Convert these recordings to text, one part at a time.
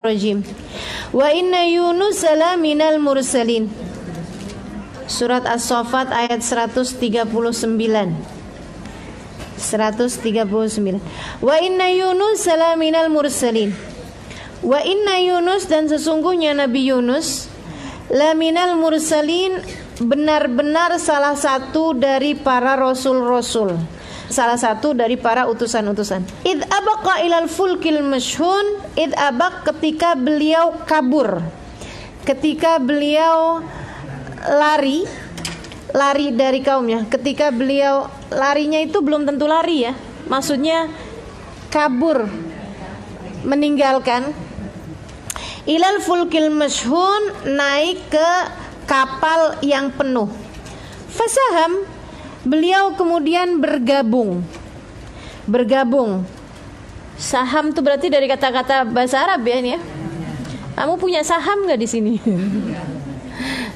Rajim. Wa inna Yunus minal mursalin. Surat As-Saffat ayat 139. Wa inna Yunus minal mursalin. Wa inna Yunus, dan sesungguhnya Nabi Yunus, minal mursalin, benar-benar salah satu dari para rasul-rasul, salah satu dari para utusan-utusan. Id abaqa ilal fulkil mashhun. Id abaq, ketika beliau kabur, ketika beliau lari dari kaumnya. Ketika beliau larinya itu belum tentu lari ya, maksudnya kabur, meninggalkan. Ilal fulkil mashhun, naik ke kapal yang penuh. Fasaham, beliau kemudian bergabung. Saham itu berarti dari kata-kata bahasa Arab ya ini ya. Kamu punya saham nggak di sini?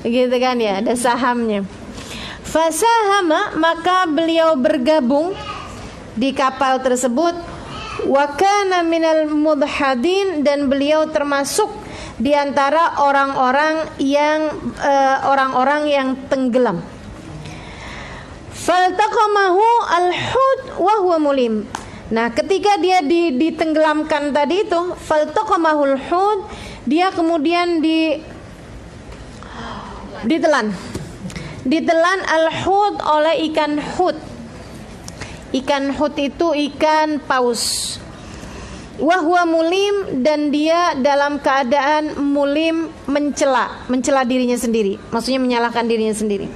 Gitu kan ya, ada sahamnya. Fasahama, maka beliau bergabung di kapal tersebut. Wa kana minal mudhadin, dan beliau termasuk di antara orang-orang yang tenggelam. Faltaqamahu al-hut wa huwa mulim. Nah, ketika dia ditenggelamkan tadi itu, faltaqamahul hut, dia kemudian ditelan al-hut oleh ikan hut. Ikan hut itu ikan paus. Wa huwa mulim, dan dia dalam keadaan mulim, mencela dirinya sendiri, maksudnya menyalahkan dirinya sendiri.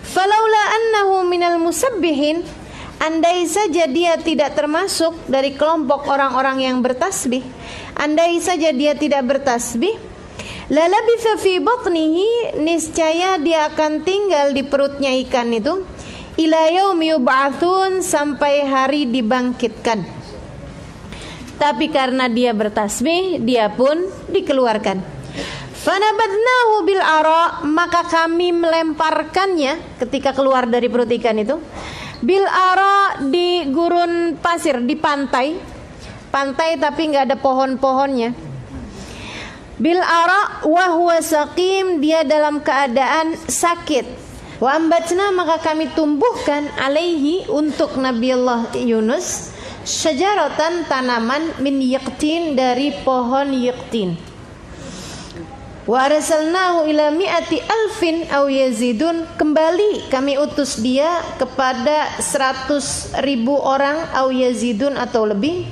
Falaula annahu minal musabbihin, andai saja dia tidak termasuk dari kelompok orang-orang yang bertasbih, andai saja dia tidak bertasbih, lalabitha fi batnihi, niscaya dia akan tinggal di perutnya ikan itu, ila yaumi yub'atsun, sampai hari dibangkitkan. Tapi karena dia bertasbih, dia pun dikeluarkan. Fanabadnahu bil ara, maka kami melemparkannya ketika keluar dari perut ikan itu, bil ara, di gurun pasir, di pantai tapi nggak ada pohon-pohonnya. Bil ara wa huwa saqim, dia dalam keadaan sakit. Wa ambatna, maka kami tumbuhkan alaihi, untuk Nabiullah Yunus, syajaratan, tanaman, min yaqtin, dari pohon yaqtin. Wa arsalnahu ila mi'ati alfin aw yazidun, kembali kami utus dia kepada 100.000 orang, aw yazidun, atau lebih,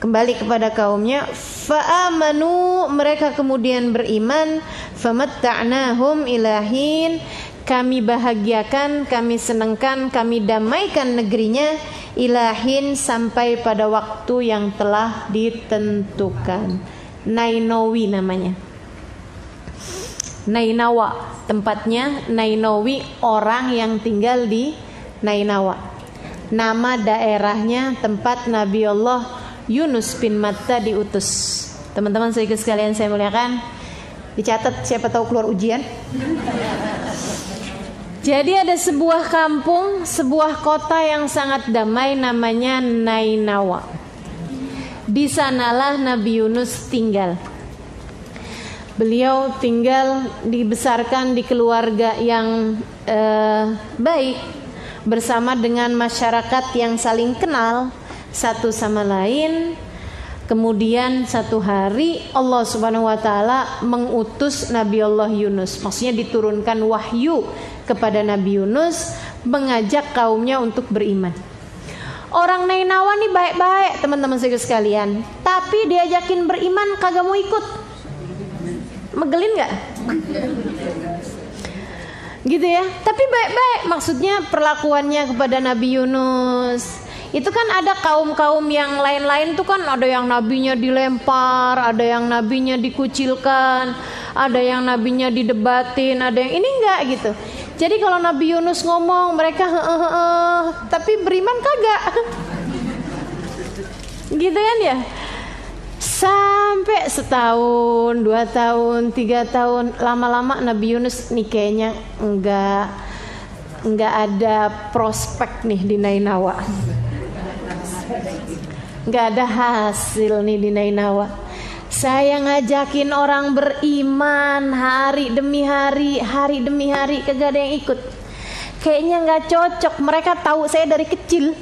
kembali kepada kaumnya. Fa amanu, mereka kemudian beriman. Famatta'nahum ilahin, kami bahagiakan, kami senangkan, kami damaikan negerinya, ilahin, sampai pada waktu yang telah ditentukan. Nainawi namanya, Nainawa tempatnya, Nainawi, orang yang tinggal di Nainawa. Nama daerahnya tempat Nabi Allah Yunus bin Matta diutus. Teman-teman sekalian saya muliakan, dicatat, siapa tahu keluar ujian. Jadi ada sebuah kampung, sebuah kota yang sangat damai, namanya Nainawa. Di sanalah Nabi Yunus tinggal. Beliau tinggal, dibesarkan di keluarga yang baik, bersama dengan masyarakat yang saling kenal satu sama lain. Kemudian satu hari Allah Subhanahu wa taala mengutus Nabi Allah Yunus, maksudnya diturunkan wahyu kepada Nabi Yunus, mengajak kaumnya untuk beriman. Orang Nainawa nih baik-baik teman-teman sekalian, tapi diajakin beriman kagak mau ikut. Megelin gak? Gitu ya. Tapi baik-baik, maksudnya perlakuannya kepada Nabi Yunus. Itu kan ada kaum-kaum yang lain-lain tuh kan, ada yang nabinya dilempar, ada yang nabinya dikucilkan, ada yang nabinya didebatin, ada yang ini enggak gitu. Jadi kalau Nabi Yunus ngomong, mereka tapi beriman kagak. Gitu kan ya. Sampai setahun, 2 tahun, 3 tahun, lama-lama Nabi Yunus nih kayaknya enggak ada prospek nih di Nainawa. Enggak ada hasil nih di Nainawa. Saya ngajakin orang beriman hari demi hari kagak ada yang ikut. Kayaknya nggak cocok. Mereka tahu saya dari kecil.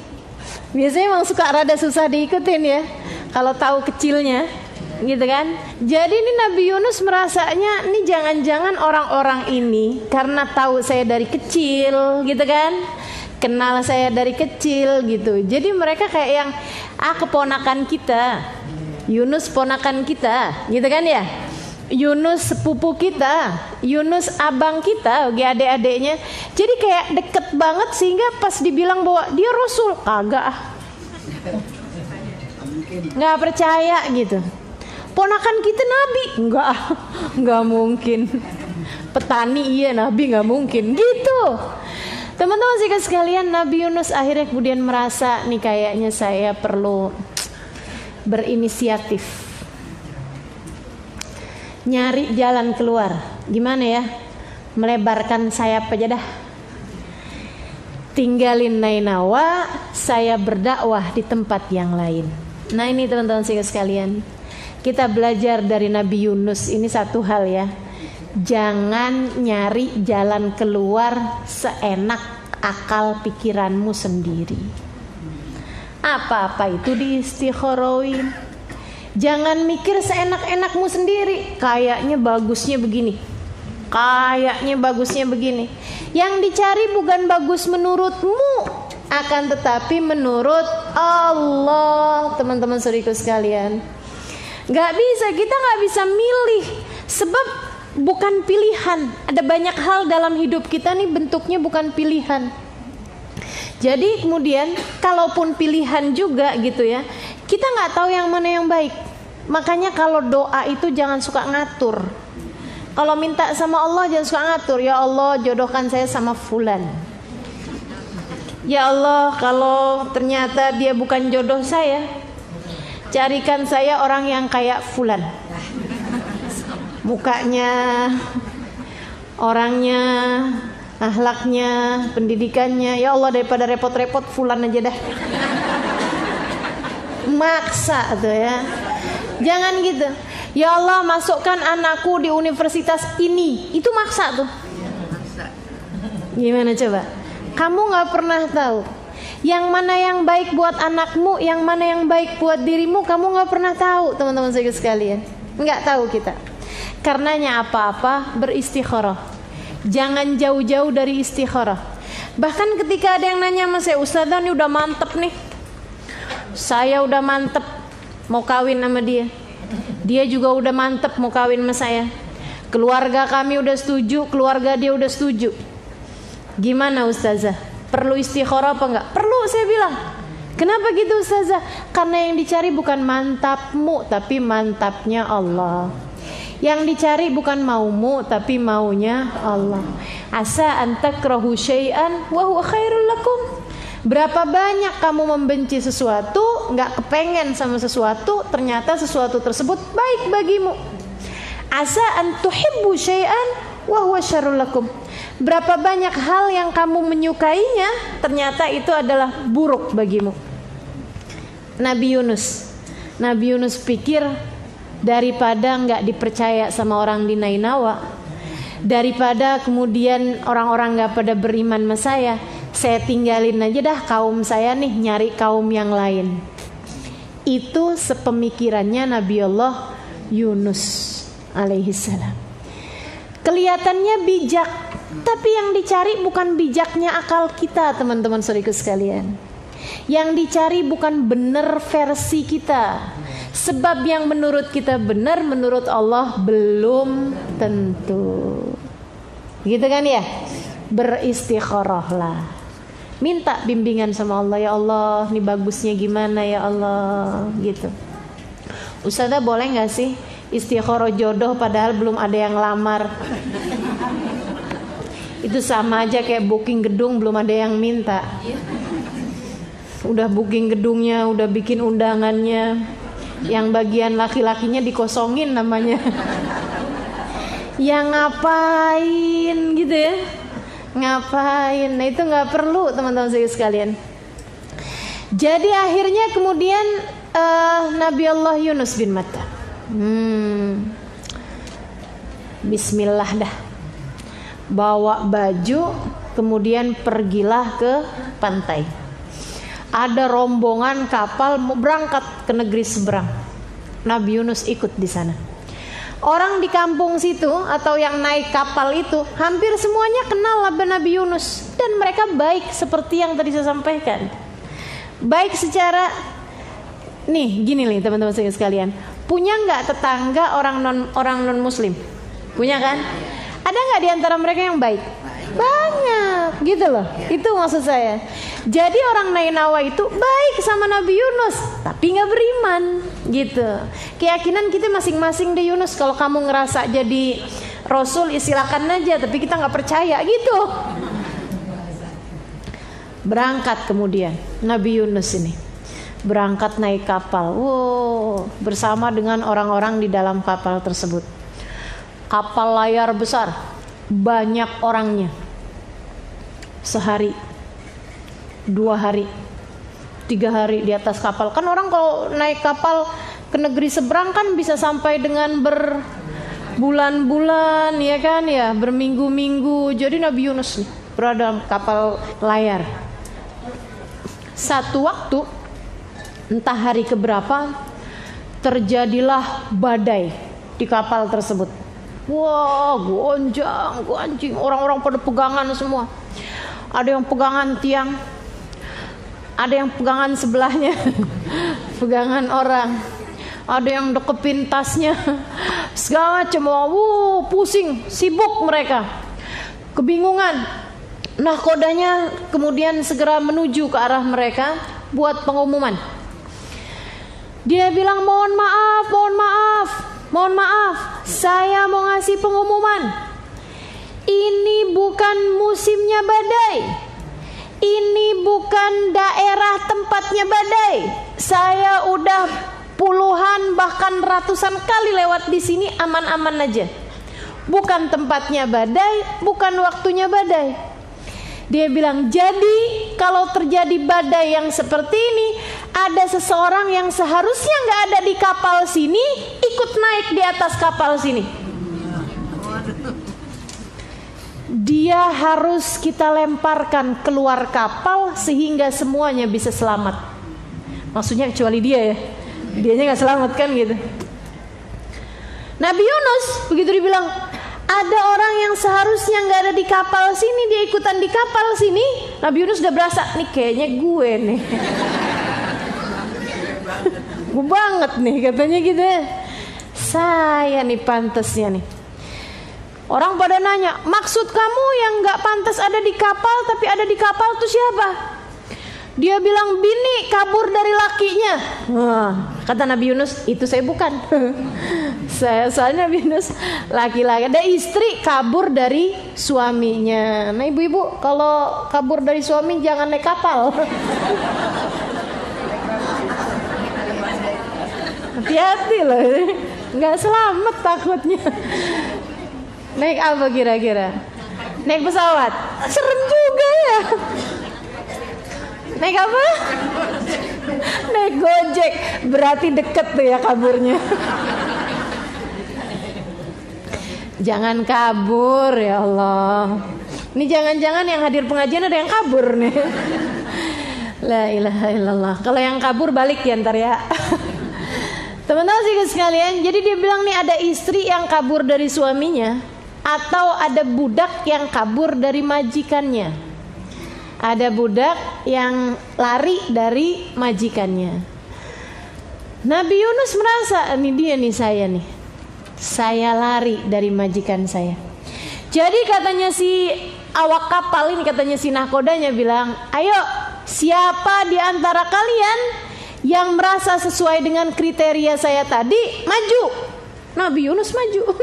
Biasanya emang suka rada susah diikutin ya, kalau tahu kecilnya, gitu kan. Jadi ini Nabi Yunus merasanya, ini jangan-jangan orang-orang ini karena tahu saya dari kecil, gitu kan, kenal saya dari kecil gitu. Jadi mereka kayak yang keponakan kita, Yunus ponakan kita, gitu kan ya. Yunus sepupu kita, Yunus abang kita, adik-adiknya. Jadi kayak deket banget sehingga pas dibilang bahwa dia Rasul, kagak, nggak percaya gitu. Ponakan kita Nabi, nggak mungkin. Petani iya, Nabi nggak mungkin gitu. Teman-teman sekalian, Nabi Yunus akhirnya kemudian merasa nih kayaknya saya perlu berinisiatif, nyari jalan keluar. Gimana ya? Melebarkan sayap aja dah. Tinggalin Nainawa, saya berdakwah di tempat yang lain. Nah ini teman-teman sekalian, kita belajar dari Nabi Yunus ini satu hal ya. Jangan nyari jalan keluar seenak akal pikiranmu sendiri. Apa-apa itu diistikharowin. Jangan mikir seenak-enakmu sendiri. Kayaknya bagusnya begini, kayaknya bagusnya begini. Yang dicari bukan bagus menurutmu, akan tetapi menurut Allah. Teman-teman saudaraku sekalian, gak bisa, kita gak bisa milih. Sebab bukan pilihan. Ada banyak hal dalam hidup kita nih bentuknya bukan pilihan. Jadi kemudian kalaupun pilihan juga gitu ya, kita nggak tahu yang mana yang baik. Makanya kalau doa itu jangan suka ngatur. Kalau minta sama Allah jangan suka ngatur. Ya Allah, jodohkan saya sama fulan. Ya Allah, kalau ternyata dia bukan jodoh saya, carikan saya orang yang kayak fulan. Mukanya, orangnya, akhlaknya, pendidikannya. Ya Allah, daripada repot-repot fulan aja dah. Maksa tuh ya. Jangan gitu. Ya Allah, masukkan anakku di universitas ini. Itu maksa tuh. Gimana coba? Kamu gak pernah tahu yang mana yang baik buat anakmu, yang mana yang baik buat dirimu. Kamu gak pernah tahu, teman-teman saya sekalian. Gak tahu kita. Karenanya apa-apa beristikharah. Jangan jauh-jauh dari istikharah. Bahkan ketika ada yang nanya sama saya, Ustazah ini udah mantep nih, saya udah mantep mau kawin sama dia, dia juga udah mantep mau kawin sama saya, keluarga kami udah setuju, keluarga dia udah setuju. Gimana Ustazah? Perlu istikharah apa enggak? Perlu, saya bilang. Kenapa gitu Ustazah? Karena yang dicari bukan mantapmu, tapi mantapnya Allah. Yang dicari bukan maumu, tapi maunya Allah. Asa antakrahu syai'an wa huwa khairul lakum. Berapa banyak kamu membenci sesuatu, nggak kepengen sama sesuatu, ternyata sesuatu tersebut baik bagimu. Asa antuhibbu syai'an wa huwa syarrul lakum. Berapa banyak hal yang kamu menyukainya, ternyata itu adalah buruk bagimu. Nabi Yunus pikir, daripada nggak dipercaya sama orang di Nainawa, daripada kemudian orang-orang nggak pada beriman sama saya tinggalin aja dah kaum saya nih, nyari kaum yang lain. Itu sepemikirannya Nabi Allah Yunus alaihissalam. Kelihatannya bijak, tapi yang dicari bukan bijaknya akal kita, teman-teman saudaraku sekalian. Yang dicari bukan benar versi kita. Sebab yang menurut kita benar, menurut Allah belum tentu. Gitu kan ya? Beristikharahlah. Minta bimbingan sama Allah. Ya Allah, ini bagusnya gimana ya Allah, gitu. Ustazah boleh gak sih istikharah jodoh padahal belum ada yang lamar? Itu sama aja kayak booking gedung belum ada yang minta. Udah booking gedungnya, udah bikin undangannya, yang bagian laki-lakinya dikosongin namanya. Yang ngapain gitu ya? Ngapain? Nah itu nggak perlu, teman-teman saya sekalian. Jadi akhirnya kemudian Nabi Allah Yunus bin Matta Bismillah dah. Bawa baju, kemudian pergilah ke pantai. Ada rombongan kapal mau berangkat ke negeri seberang. Nabi Yunus ikut di sana. Orang di kampung situ atau yang naik kapal itu hampir semuanya kenal Nabi Yunus, dan mereka baik seperti yang tadi saya sampaikan. Baik secara gini nih teman-teman sekalian. Punya nggak tetangga orang non muslim? Punya kan? Ada nggak di antara mereka yang baik? Banyak, gitu loh. Itu maksud saya. Jadi orang Nainawa itu baik sama Nabi Yunus, tapi nggak beriman, gitu. Keyakinan kita masing-masing di Yunus. Kalau kamu ngerasa jadi Rasul, silakan aja. Tapi kita nggak percaya, gitu. Berangkat kemudian Nabi Yunus ini berangkat naik kapal. Bersama dengan orang-orang di dalam kapal tersebut. Kapal layar besar, banyak orangnya. Sehari, 2 hari, 3 hari di atas kapal. Kan orang kalau naik kapal ke negeri seberang kan bisa sampai dengan berbulan-bulan, ya kan ya, berminggu-minggu. Jadi Nabi Yunus nih berada dalam kapal layar. Satu waktu, entah hari keberapa, terjadilah badai di kapal tersebut. Gonjang, orang-orang pada pegangan semua. Ada yang pegangan tiang, ada yang pegangan sebelahnya, pegangan orang, ada yang dekepin tasnya, segala macam. Pusing, sibuk mereka, kebingungan. Nahkodanya kemudian segera menuju ke arah mereka buat pengumuman. Dia bilang, mohon maaf, saya mau ngasih pengumuman. Ini bukan musimnya badai. Ini bukan daerah tempatnya badai. Saya udah puluhan bahkan ratusan kali lewat di sini, aman-aman aja. Bukan tempatnya badai, bukan waktunya badai. Dia bilang, jadi kalau terjadi badai yang seperti ini, ada seseorang yang seharusnya nggak ada di kapal sini, ikut naik di atas kapal sini. Dia harus kita lemparkan keluar kapal sehingga semuanya bisa selamat. Maksudnya kecuali dia ya, dianya nggak selamat kan gitu. Nabi Yunus begitu dibilang, ada orang yang seharusnya nggak ada di kapal sini, dia ikutan di kapal sini. Nabi Yunus udah berasa, nih kayaknya gue nih. Gue banget nih katanya gitu ya. Saya nih pantasnya nih. Orang pada nanya, maksud kamu yang gak pantas ada di kapal tapi ada di kapal itu siapa? Dia bilang, bini kabur dari lakinya. Kata Nabi Yunus, itu saya bukan. Soalnya Nabi Yunus laki-laki. Ada istri kabur dari suaminya. Nah ibu-ibu, kalau kabur dari suami jangan naik kapal. Hati-hati loh, gak selamat takutnya. Naik apa kira-kira? Naik pesawat? Serem juga ya. Naik apa? Naik Gojek. Berarti deket tuh ya kaburnya. Jangan kabur ya Allah. Ini jangan-jangan yang hadir pengajian ada yang kabur nih. La ilaha illallah. Kalau yang kabur balik ya ntar ya. Teman-teman sekalian, jadi dia bilang nih ada istri yang kabur dari suaminya, atau ada budak yang kabur dari majikannya. Ada budak yang lari dari majikannya. Nabi Yunus merasa, ini dia nih saya nih. Saya lari dari majikan saya. Jadi katanya si awak kapal ini, katanya si nahkodanya bilang, ayo siapa di antara kalian yang merasa sesuai dengan kriteria saya tadi, maju. Nabi Yunus maju.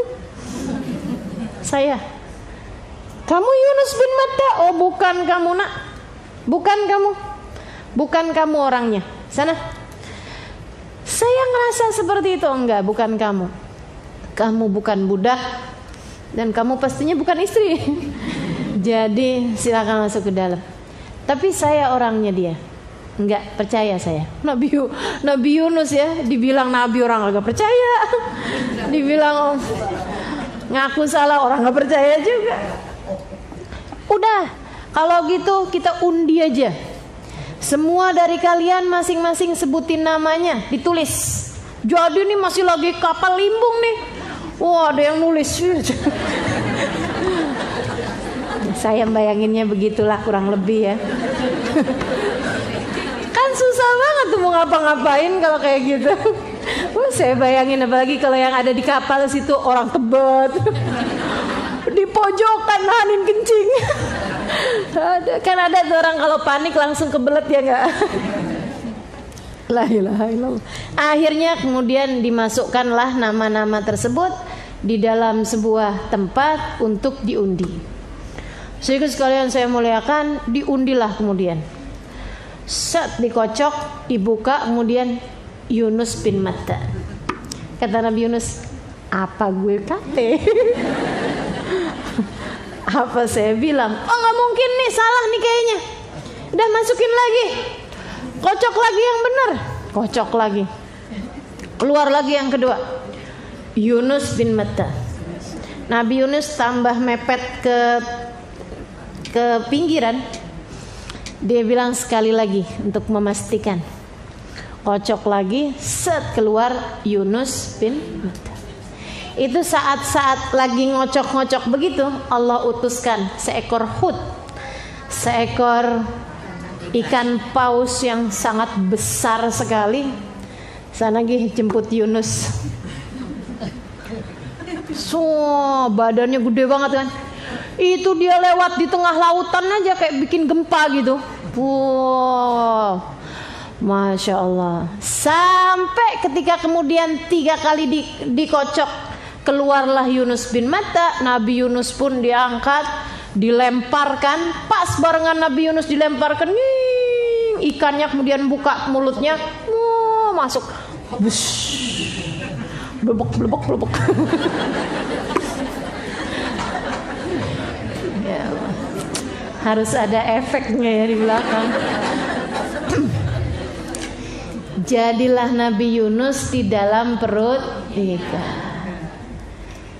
Saya. Kamu Yunus bin Matta? Oh bukan kamu nak. Bukan kamu orangnya. Sana. Saya ngerasa seperti itu. Enggak, bukan kamu. Kamu bukan budak. Dan kamu pastinya bukan istri. Jadi silakan masuk ke dalam. Tapi saya orangnya dia. Enggak, percaya saya. Nabi Yunus ya, dibilang nabi orang agak percaya. Dibilang Ngaku salah, orang nggak percaya juga. Udah, kalau gitu kita undi aja. Semua dari kalian masing-masing sebutin namanya, ditulis. Jadi nih masih lagi kapal limbung nih. Wah, ada yang nulis. Saya bayanginnya begitulah kurang lebih ya. Kan susah banget tuh mau ngapa-ngapain kalau kayak gitu. Saya bayangin apalagi kalau yang ada di kapal situ orang Tebet. Di pojokan nahanin kencing. Kan ada tuh orang kalau panik langsung kebelet ya enggak? La ilaha illallah. Akhirnya kemudian dimasukkanlah nama-nama tersebut di dalam sebuah tempat untuk diundi. Saudara sekalian saya muliakan, diundilah kemudian. Set dikocok, dibuka, kemudian Yunus bin Matta. Kata Nabi Yunus, apa gue kate? Apa saya bilang? Oh nggak mungkin nih, salah nih kayaknya. Udah masukin lagi, kocok lagi yang benar, kocok lagi. Keluar lagi yang kedua, Yunus bin Matta. Nabi Yunus tambah mepet ke pinggiran. Dia bilang sekali lagi untuk memastikan. Kocok lagi, set keluar Yunus bin Matta. Itu saat-saat lagi ngocok-ngocok begitu, Allah utuskan seekor hut, seekor ikan paus yang sangat besar sekali. Sana lagi jemput Yunus. Badannya gede banget kan. Itu dia lewat di tengah lautan aja kayak bikin gempa gitu. Wow, Masya Allah. Sampai ketika kemudian 3 kali dikocok, keluarlah Yunus bin Matta. Nabi Yunus pun diangkat, dilemparkan. Pas barengan Nabi Yunus dilemparkan, ikannya kemudian buka mulutnya, masuk, blebek. Ya, harus ada efeknya ya di belakang. Jadilah Nabi Yunus di dalam perut ikan.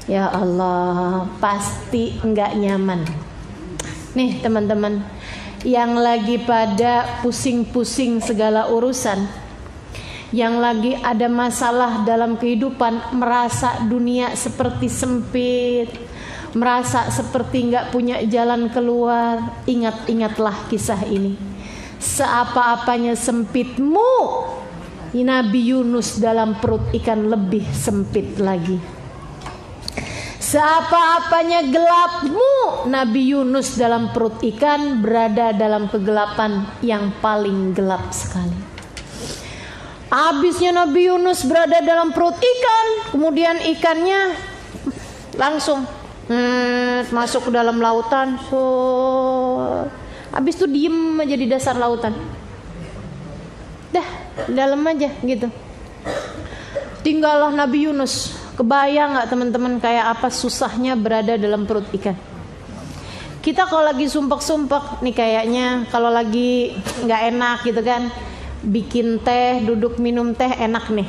Ya Allah, pasti enggak nyaman. Nih teman-teman, yang lagi pada pusing-pusing segala urusan, yang lagi ada masalah dalam kehidupan, merasa dunia seperti sempit, merasa seperti enggak punya jalan keluar, ingat-ingatlah kisah ini. Seapa-apanya sempitmu, Nabi Yunus dalam perut ikan lebih sempit lagi. Seapa-apanya gelapmu, Nabi Yunus dalam perut ikan berada dalam kegelapan yang paling gelap sekali. Habisnya Nabi Yunus berada dalam perut ikan, kemudian ikannya langsung masuk ke dalam lautan. Habis itu diem aja di dasar lautan. Dah, dalam aja gitu. Tinggallah Nabi Yunus. Kebayang gak teman-teman kayak apa susahnya berada dalam perut ikan. Kita kalau lagi sumpek-sumpek nih kayaknya, kalau lagi gak enak gitu kan, bikin teh, duduk minum teh enak nih,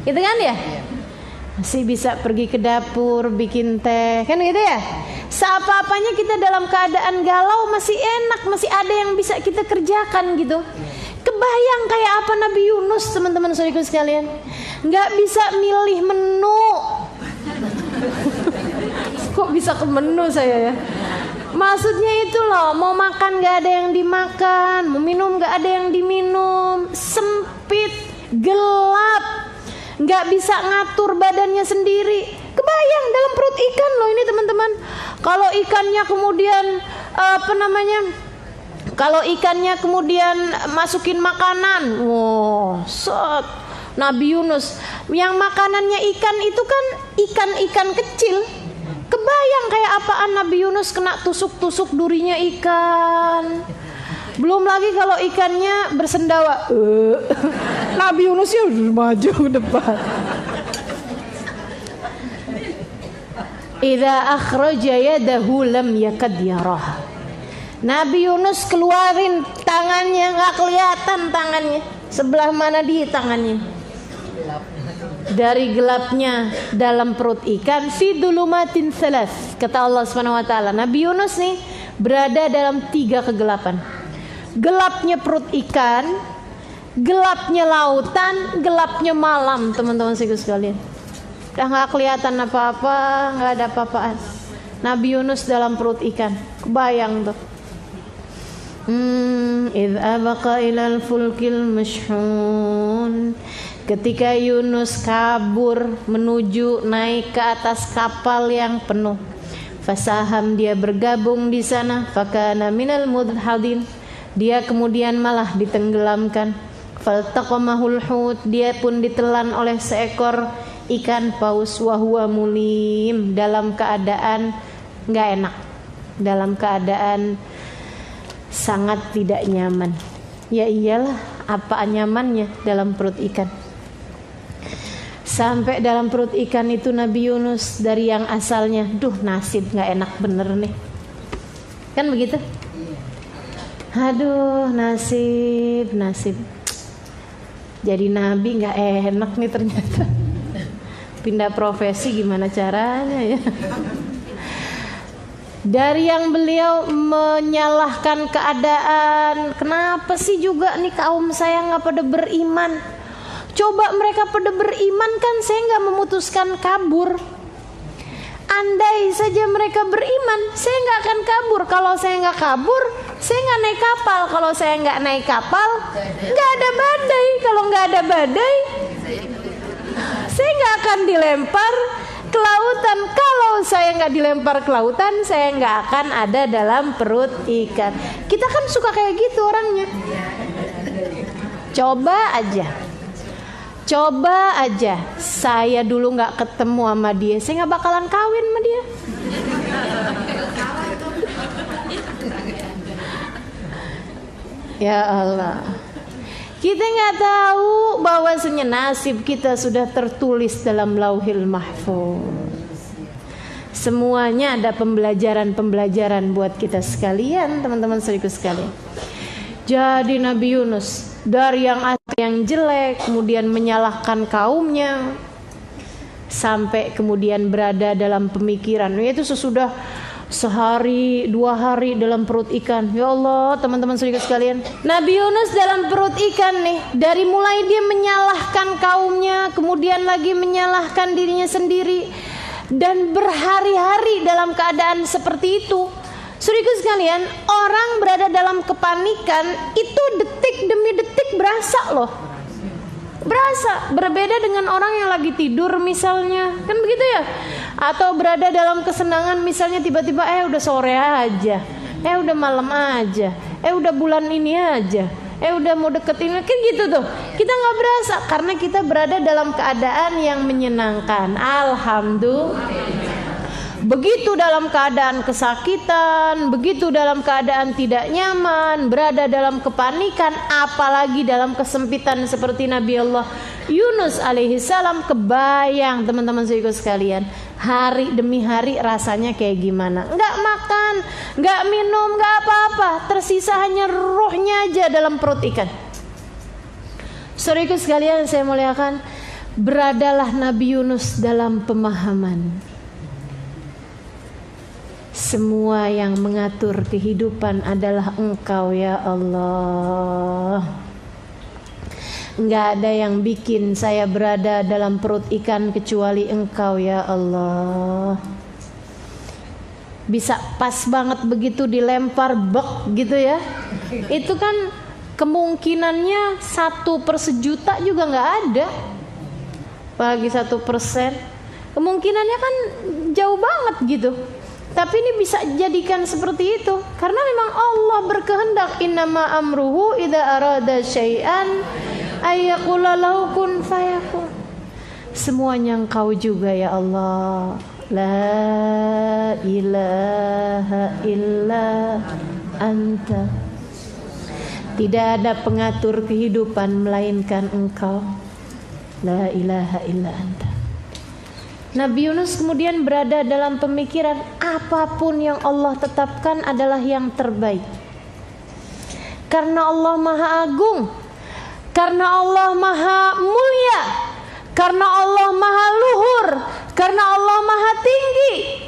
gitu kan ya. Masih bisa pergi ke dapur bikin teh, kan gitu ya. Seapa-apanya kita dalam keadaan galau masih enak, masih ada yang bisa kita kerjakan gitu. Kebayang kayak apa Nabi Yunus, teman-teman saudaraku sekalian, nggak bisa milih menu. Kok bisa ke menu saya ya? Maksudnya itu loh, mau makan nggak ada yang dimakan, mau minum nggak ada yang diminum, sempit, gelap, nggak bisa ngatur badannya sendiri. Kebayang dalam perut ikan loh ini teman-teman. Kalau ikannya kemudian kalau ikannya kemudian masukin makanan, set Nabi Yunus yang makanannya ikan itu kan ikan-ikan kecil. Kebayang kayak apaan Nabi Yunus kena tusuk-tusuk durinya ikan. Belum lagi kalau ikannya bersendawa. Nabi Yunus ya udah maju ke depan. Idza akhraja yadahu lam yakad yarah. Nabi Yunus keluarin tangannya, nggak kelihatan tangannya. Sebelah mana di tangannya? dari gelapnya dalam perut ikan, fi dulumatin salas, kata Allah Subhanahu wa taala. Nabi Yunus nih berada dalam 3 kegelapan. Gelapnya perut ikan, gelapnya lautan, gelapnya malam, teman-teman sekalian. Udah nggak kelihatan apa-apa, nggak ada apa-apaan. Nabi Yunus dalam perut ikan, kebayang tuh. Idh abaqa ilal fulkil mashhun, ketika Yunus kabur menuju naik ke atas kapal yang penuh. Fasaham, dia bergabung di sana. Fakana minal mudhadin, dia kemudian malah ditenggelamkan. Faltaqamahul hut, dia pun ditelan oleh seekor ikan paus. Wahuwa mulim, dalam keadaan nggak enak, dalam keadaan sangat tidak nyaman. Ya iyalah, apa nyamannya dalam perut ikan. Sampai dalam perut ikan itu Nabi Yunus dari yang asalnya, duh nasib nggak enak bener nih, kan begitu? Aduh nasib, jadi nabi nggak enak nih ternyata. Pindah profesi gimana caranya ya? Dari yang beliau menyalahkan keadaan, kenapa sih juga nih kaum saya nggak pada beriman? Coba mereka pada beriman kan saya nggak memutuskan kabur. Andai saja mereka beriman, saya nggak akan kabur. Kalau saya nggak kabur, saya nggak naik kapal. Kalau saya nggak naik kapal, nggak ada badai. Kalau nggak ada badai, saya nggak akan dilempar ke lautan. Kalau saya nggak dilempar ke lautan, saya nggak akan ada dalam perut ikan. Kita kan suka kayak gitu orangnya. Coba aja saya dulu nggak ketemu sama dia, saya nggak bakalan kawin sama dia. Ya Allah, kita nggak tahu bahwasanya nasib kita sudah tertulis dalam Lauhil Mahfuz. Semuanya ada pembelajaran buat kita sekalian, teman-teman saudaraku sekalian. Jadi Nabi Yunus dari yang jelek, kemudian menyalahkan kaumnya, sampai kemudian berada dalam pemikiran, yaitu sesudah sehari 2 hari dalam perut ikan. Ya Allah, teman-teman saudara sekalian, Nabi Yunus dalam perut ikan nih, dari mulai dia menyalahkan kaumnya, kemudian lagi menyalahkan dirinya sendiri, dan berhari-hari dalam keadaan seperti itu. Saudaraku sekalian, orang berada dalam kepanikan itu detik demi detik berasa loh. Berasa, berbeda dengan orang yang lagi tidur misalnya, kan begitu ya? Atau berada dalam kesenangan misalnya, tiba-tiba udah sore aja, udah malam aja, udah bulan ini aja, udah mau deket ini, kan gitu tuh. Kita nggak berasa karena kita berada dalam keadaan yang menyenangkan. Alhamdulillah. Begitu dalam keadaan kesakitan, begitu dalam keadaan tidak nyaman, berada dalam kepanikan, apalagi dalam kesempitan seperti Nabi Allah Yunus alaihi salam. Kebayang teman-teman saudara sekalian, hari demi hari rasanya kayak gimana? Nggak makan, nggak minum, nggak apa-apa, tersisa hanya ruhnya aja dalam perut ikan. Saudaraku sekalian saya muliakan, beradalah Nabi Yunus dalam pemahaman. Semua yang mengatur kehidupan adalah Engkau ya Allah. Enggak ada yang bikin saya berada dalam perut ikan kecuali Engkau ya Allah. Bisa pas banget begitu dilempar bek gitu ya. Itu kan kemungkinannya 1/1.000.000 juga nggak ada. Apalagi 1%. Kemungkinannya kan jauh banget gitu. Tapi ini bisa jadikan seperti itu karena memang Allah berkehendak. Innama amruhu idza arada syai'an ayyaqula lahu kun fayakun. Semuanya Engkau juga ya Allah. La ilaha illa anta. Tidak ada pengatur kehidupan melainkan Engkau. La ilaha illa anta. Nabi Yunus kemudian berada dalam pemikiran apapun yang Allah tetapkan adalah yang terbaik. Karena Allah Maha Agung, karena Allah Maha Mulia, karena Allah maha luhur, karena Allah maha tinggi.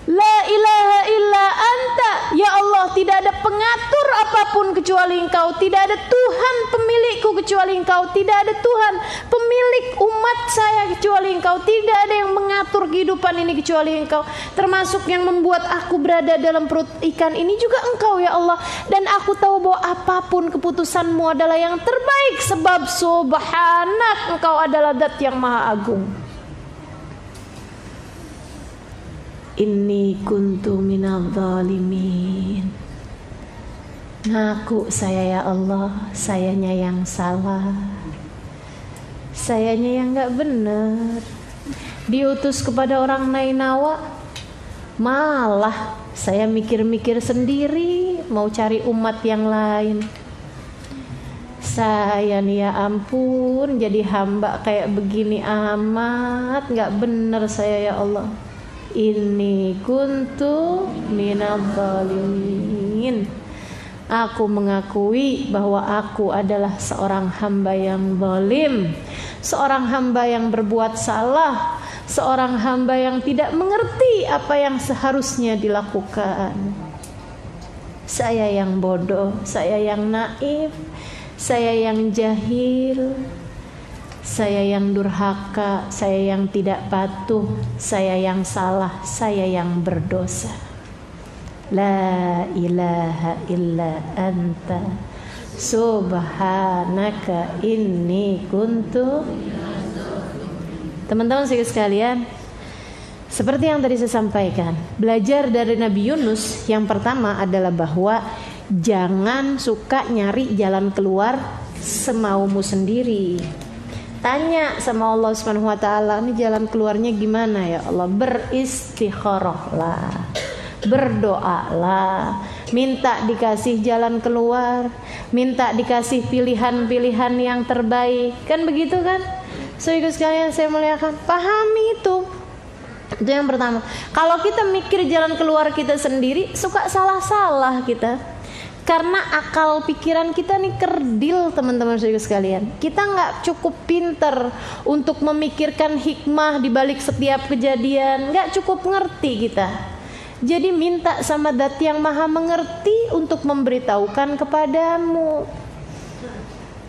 La ilaha illa anta, ya Allah, tidak ada pengatur apapun kecuali Engkau, tidak ada Tuhan pemilikku kecuali Engkau, tidak ada Tuhan pemilik umat saya kecuali Engkau, tidak ada yang mengatur kehidupan ini kecuali Engkau, termasuk yang membuat aku berada dalam perut ikan ini juga Engkau ya Allah. Dan aku tahu bahwa apapun keputusanmu adalah yang terbaik, sebab subhanak, Engkau adalah zat yang maha agung. Inni kuntu minadh dhalimin. Ngaku saya ya Allah, sayanya yang salah, sayanya yang gak benar. Diutus kepada orang Nainawa, malah saya mikir-mikir sendiri mau cari umat yang lain. Saya nih ya ampun, jadi hamba kayak begini amat, gak benar saya ya Allah. Inni kuntu minadh dhalimin. Aku mengakui bahwa aku adalah seorang hamba yang zalim, seorang hamba yang berbuat salah, seorang hamba yang tidak mengerti apa yang seharusnya dilakukan. Saya yang bodoh, saya yang naif, saya yang jahil, saya yang durhaka, saya yang tidak patuh, saya yang salah, saya yang berdosa. La ilaha illa anta subhanaka inni kuntu. Teman-teman sekalian, seperti yang tadi saya sampaikan, belajar dari Nabi Yunus yang pertama adalah bahwa jangan suka nyari jalan keluar semaumu sendiri. Tanya sama Allah Subhanahu wa taala, ini jalan keluarnya gimana ya Allah? Beristikharahlah, berdoalah, minta dikasih jalan keluar, minta dikasih pilihan-pilihan yang terbaik. Kan begitu kan? Saudara sekalian saya muliakan, pahami itu. Itu yang pertama. Kalau kita mikir jalan keluar kita sendiri, suka salah-salah kita. Karena akal pikiran kita nih kerdil, teman-teman saudara sekalian. Kita nggak cukup pinter untuk memikirkan hikmah di balik setiap kejadian, nggak cukup ngerti kita. Jadi minta sama Zat yang Maha Mengerti untuk memberitahukan kepadamu.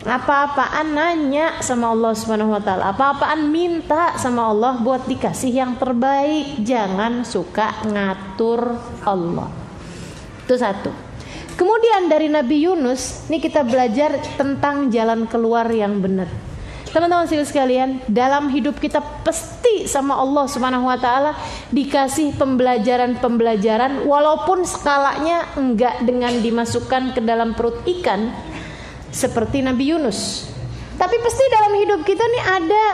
Apa-apaan nanya sama Allah Subhanahu wa taala, apa-apaan minta sama Allah buat dikasih yang terbaik. Jangan suka ngatur Allah. Itu satu. Kemudian dari Nabi Yunus, ini kita belajar tentang jalan keluar yang benar. Teman-teman sekalian, dalam hidup kita pasti sama Allah Subhanahu wa taala dikasih pembelajaran-pembelajaran, walaupun skalanya enggak dengan dimasukkan ke dalam perut ikan seperti Nabi Yunus. Tapi pasti dalam hidup kita nih ada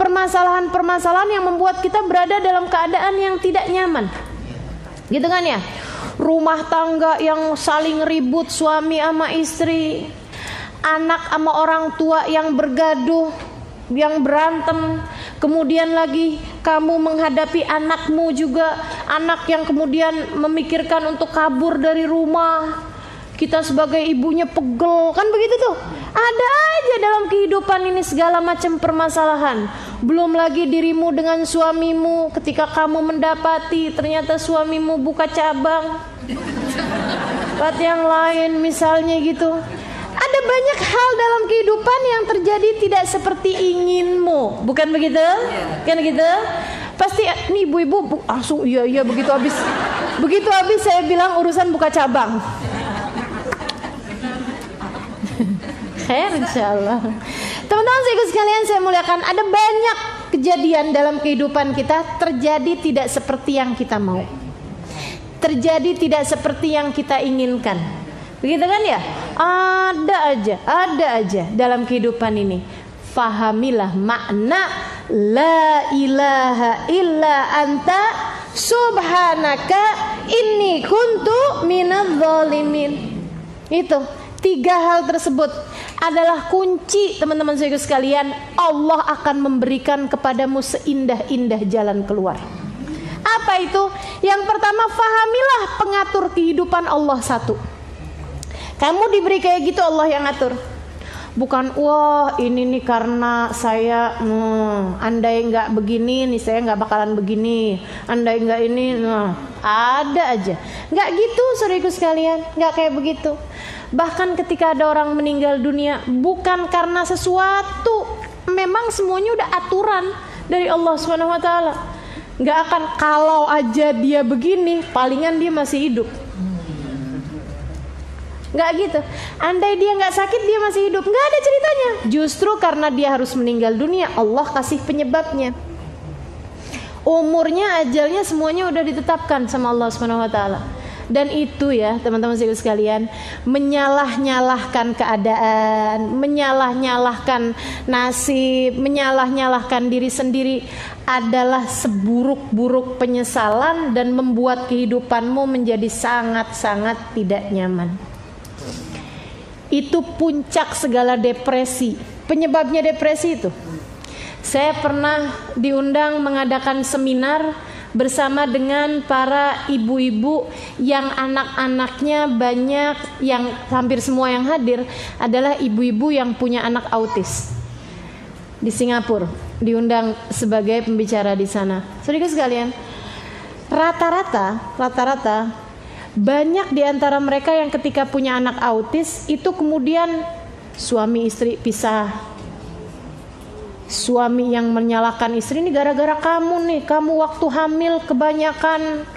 permasalahan-permasalahan yang membuat kita berada dalam keadaan yang tidak nyaman. Gitu kan ya? Rumah tangga yang saling ribut, suami sama istri, anak sama orang tua yang bergaduh, yang berantem. Kemudian lagi kamu menghadapi anakmu juga, anak yang kemudian memikirkan untuk kabur dari rumah. Kita sebagai ibunya pegel, kan begitu tuh. Ada aja dalam kehidupan ini segala macam permasalahan. Belum lagi dirimu dengan suamimu, ketika kamu mendapati ternyata suamimu buka cabang, buat yang lain misalnya gitu. Ada banyak hal dalam kehidupan yang terjadi tidak seperti inginmu, bukan begitu? Kan gitu? Pasti nih ibu-ibu langsung iya begitu habis saya bilang urusan buka cabang. Khair insyaallah. Teman-teman sekalian saya muliakan, ada banyak kejadian dalam kehidupan kita terjadi tidak seperti yang kita mau, terjadi tidak seperti yang kita inginkan. Begitu kan ya? Ada aja dalam kehidupan ini. Fahamilah makna la ilaha illa anta subhanaka inni kuntu minadh dhalimin. Itu 3 hal tersebut adalah kunci, teman-teman saudara sekalian. Allah akan memberikan kepadamu seindah-indah jalan keluar. Apa itu? Yang pertama, fahamilah pengatur kehidupan Allah satu. Kamu diberi kayak gitu, Allah yang ngatur. Bukan wah ini nih karena saya andai nggak begini nih saya nggak bakalan begini, andai nggak ini ada aja. Nggak gitu saudaraku sekalian, nggak kayak begitu. Bahkan ketika ada orang meninggal dunia bukan karena sesuatu, memang semuanya udah aturan dari Allah Subhanahu wa taala. Nggak akan kalau aja dia begini, palingan dia masih hidup. Nggak gitu. Andai dia nggak sakit dia masih hidup, nggak ada ceritanya. Justru karena dia harus meninggal dunia, Allah kasih penyebabnya. Umurnya, ajalnya semuanya udah ditetapkan sama Allah Subhanahu wa taala. Dan itu ya teman-teman sekalian, menyalah-nyalahkan keadaan, menyalah-nyalahkan nasib, menyalah-nyalahkan diri sendiri adalah seburuk-buruk penyesalan dan membuat kehidupanmu menjadi sangat-sangat tidak nyaman. Itu puncak segala depresi. Penyebabnya depresi itu. Saya pernah diundang mengadakan seminar bersama dengan para ibu-ibu yang anak-anaknya banyak, yang hampir semua yang hadir adalah ibu-ibu yang punya anak autis. Di Singapura, diundang sebagai pembicara di sana. Saudara sekalian, rata-rata banyak di antara mereka yang ketika punya anak autis itu kemudian suami istri pisah. Suami yang menyalahkan istri, ini gara-gara kamu nih, kamu waktu hamil kebanyakan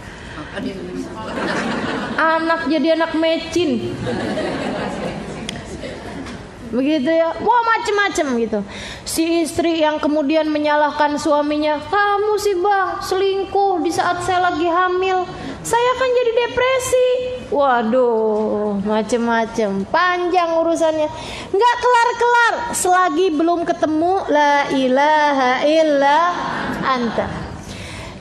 anak jadi anak mecin. Begitu ya, wah macem-macem gitu. Si istri yang kemudian menyalahkan suaminya, kamu sih bang selingkuh di saat saya lagi hamil, saya kan jadi depresi. Waduh, macem-macem, panjang urusannya, nggak kelar-kelar selagi belum ketemu la ilaha illa anta.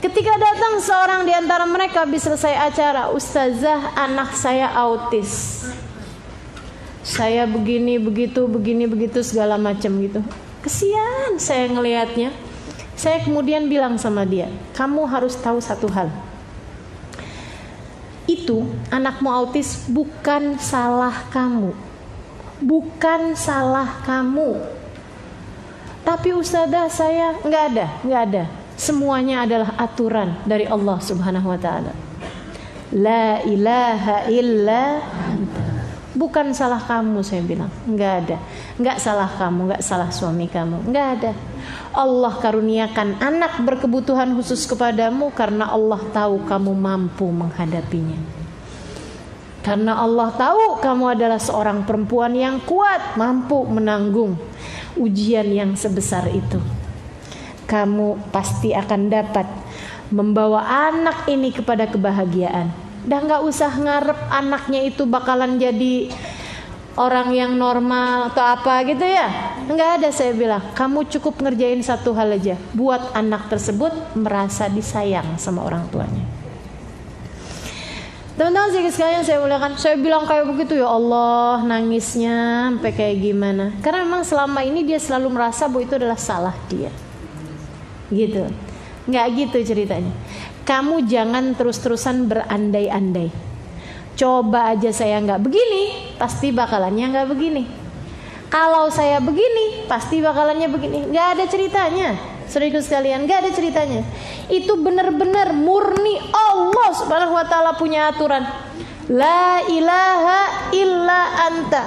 Ketika datang seorang di antara mereka habis selesai acara, ustazah anak saya autis, saya begini begitu segala macam gitu. Kesian saya ngelihatnya. Saya kemudian bilang sama dia, kamu harus tahu satu hal. Itu anakmu autis bukan salah kamu. Bukan salah kamu. Tapi ustazah saya nggak ada. Semuanya adalah aturan dari Allah Subhanahu wa taala. La ilaha illa anta. Bukan salah kamu, saya bilang. Nggak ada. Nggak salah kamu, nggak salah suami kamu. Nggak ada. Allah karuniakan anak berkebutuhan khusus kepadamu karena Allah tahu kamu mampu menghadapinya. Karena Allah tahu kamu adalah seorang perempuan yang kuat, mampu menanggung ujian yang sebesar itu. Kamu pasti akan dapat membawa anak ini kepada kebahagiaan. Dah nggak usah ngarep anaknya itu bakalan jadi orang yang normal atau apa gitu ya. Nggak ada, saya bilang. Kamu cukup ngerjain satu hal aja, buat anak tersebut merasa disayang sama orang tuanya. Teman-teman sekalian saya muliakan, saya bilang kayak begitu, ya Allah, nangisnya sampai kayak gimana. Karena memang selama ini dia selalu merasa bahwa itu adalah salah dia. Gitu. Nggak gitu ceritanya. Kamu jangan terus-terusan berandai-andai. Coba aja saya nggak begini, pasti bakalannya nggak begini. Kalau saya begini, pasti bakalannya begini. Nggak ada ceritanya, saudaraku sekalian, nggak ada ceritanya. Itu benar-benar murni Allah Subhanahu wa taala punya aturan. La ilaha illa anta.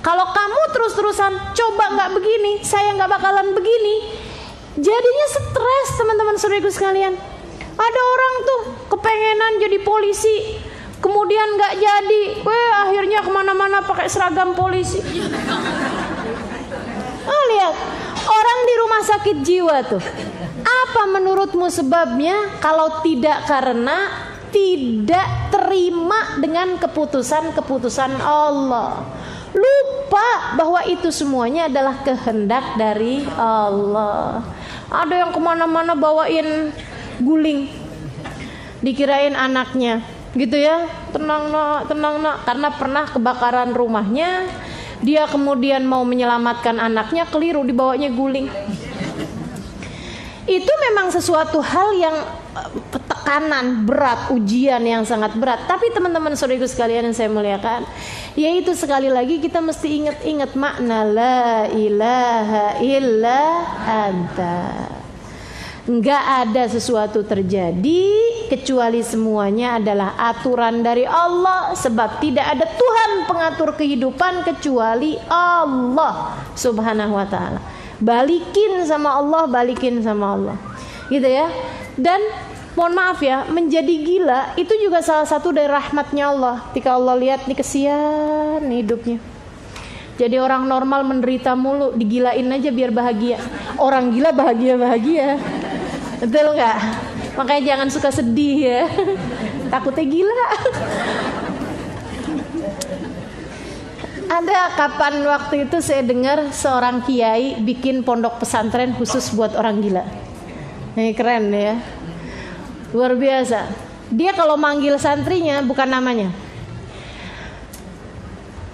Kalau kamu terus-terusan coba nggak begini, saya nggak bakalan begini, jadinya stres teman-teman saudaraku sekalian. Ada orang tuh kepengenan jadi polisi, kemudian nggak jadi, akhirnya kemana-mana pakai seragam polisi. Lihat orang di rumah sakit jiwa tuh, apa menurutmu sebabnya? Kalau tidak karena tidak terima dengan keputusan-keputusan Allah, lupa bahwa itu semuanya adalah kehendak dari Allah. Ada yang kemana-mana bawain guling, dikirain anaknya gitu ya, tenang nak, karena pernah kebakaran rumahnya, dia kemudian mau menyelamatkan anaknya, keliru, dibawanya guling. Itu memang sesuatu hal yang tekanan berat, ujian yang sangat berat. Tapi teman-teman saudaraku sekalian yang saya muliakan, yaitu sekali lagi kita mesti ingat makna la ilaha illa anta. Enggak ada sesuatu terjadi kecuali semuanya adalah aturan dari Allah, sebab tidak ada Tuhan pengatur kehidupan kecuali Allah Subhanahu wa taala. Balikin sama Allah, balikin sama Allah. Gitu ya. Dan mohon maaf ya, menjadi gila itu juga salah satu dari rahmatnya Allah. Ketika Allah lihat nih kesian hidupnya. Jadi orang normal menderita mulu, digilain aja biar bahagia. Orang gila bahagia-bahagia. Betul nggak? Makanya jangan suka sedih ya. Takutnya gila. Ada kapan waktu itu saya dengar seorang kiai bikin pondok pesantren khusus buat orang gila. Ini keren ya. Luar biasa. Dia kalau manggil santrinya bukan namanya.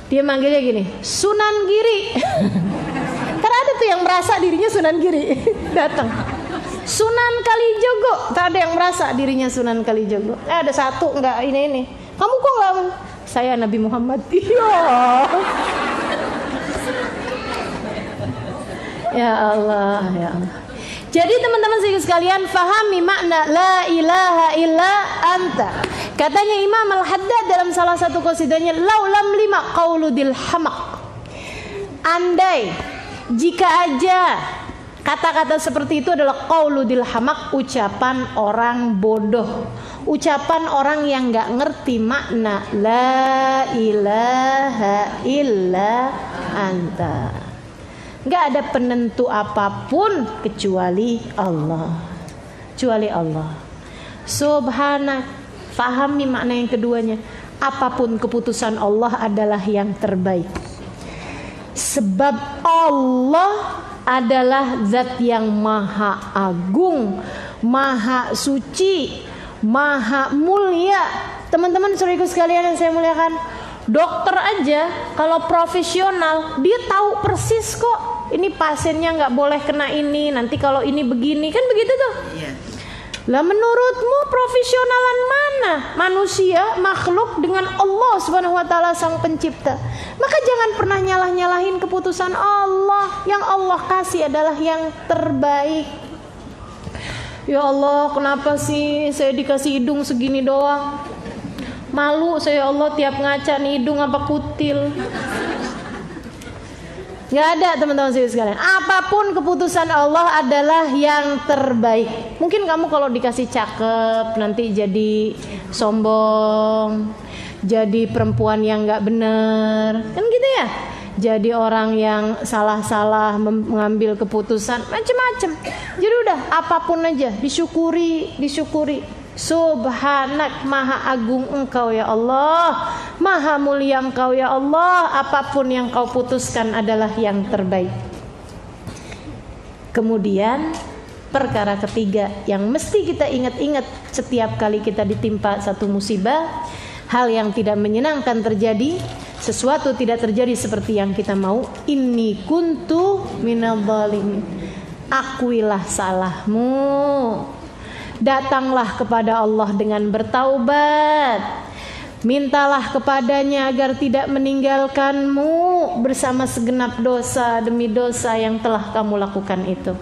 Dia manggilnya gini, Sunan Giri. Karena ada tuh yang merasa dirinya Sunan Giri. Datang. Sunan Kalijogo, tak ada yang merasa dirinya Sunan Kalijogo. Ada satu enggak ini. Kamu kok enggak? Saya Nabi Muhammad. Iya. Ya Allah, ya Allah. Jadi teman-teman sekalian, fahami makna la ilaha illa anta. Katanya Imam Al-Haddad dalam salah satu qasidahnya, laulam lima qauludil hamaq. Andai jika aja kata-kata seperti itu adalah qauludil hamaq, ucapan orang bodoh, ucapan orang yang enggak ngerti makna la ilaha illa anta. Enggak ada penentu apapun kecuali Allah. Kecuali Allah. Subhanak. Fahami makna yang keduanya. Apapun keputusan Allah adalah yang terbaik. Sebab Allah adalah zat yang maha agung, maha suci, maha mulia. Teman-teman saudaraku sekalian yang saya muliakan, dokter aja kalau profesional dia tahu persis kok ini pasiennya nggak boleh kena ini, nanti kalau ini begini, kan begitu tuh. Iya. Lah menurutmu profesionalan mana? Manusia, makhluk dengan Allah Subhanahu wa taala sang pencipta. Maka jangan pernah nyalah-nyalahin keputusan Allah. Yang Allah kasih adalah yang terbaik. Ya Allah, kenapa sih saya dikasih hidung segini doang? Malu saya, ya Allah, tiap ngaca nih hidung apa kutil. Gak ada teman-teman sekalian. Apapun keputusan Allah adalah yang terbaik. Mungkin kamu kalau dikasih cakep nanti jadi sombong, jadi perempuan yang gak bener, kan gitu ya. Jadi orang yang salah-salah mengambil keputusan macam-macam. Jadi udah apapun aja disyukuri. Subhanak, maha agung engkau ya Allah, maha mulia engkau ya Allah. Apapun yang kau putuskan adalah yang terbaik. Kemudian perkara ketiga yang mesti kita ingat-ingat setiap kali kita ditimpa satu musibah, hal yang tidak menyenangkan terjadi, sesuatu tidak terjadi seperti yang kita mau. Inni kuntu minadh dhalimin. Akuilah salahmu. Datanglah kepada Allah dengan bertaubat. Mintalah kepadanya agar tidak meninggalkanmu bersama segenap dosa demi dosa yang telah kamu lakukan itu.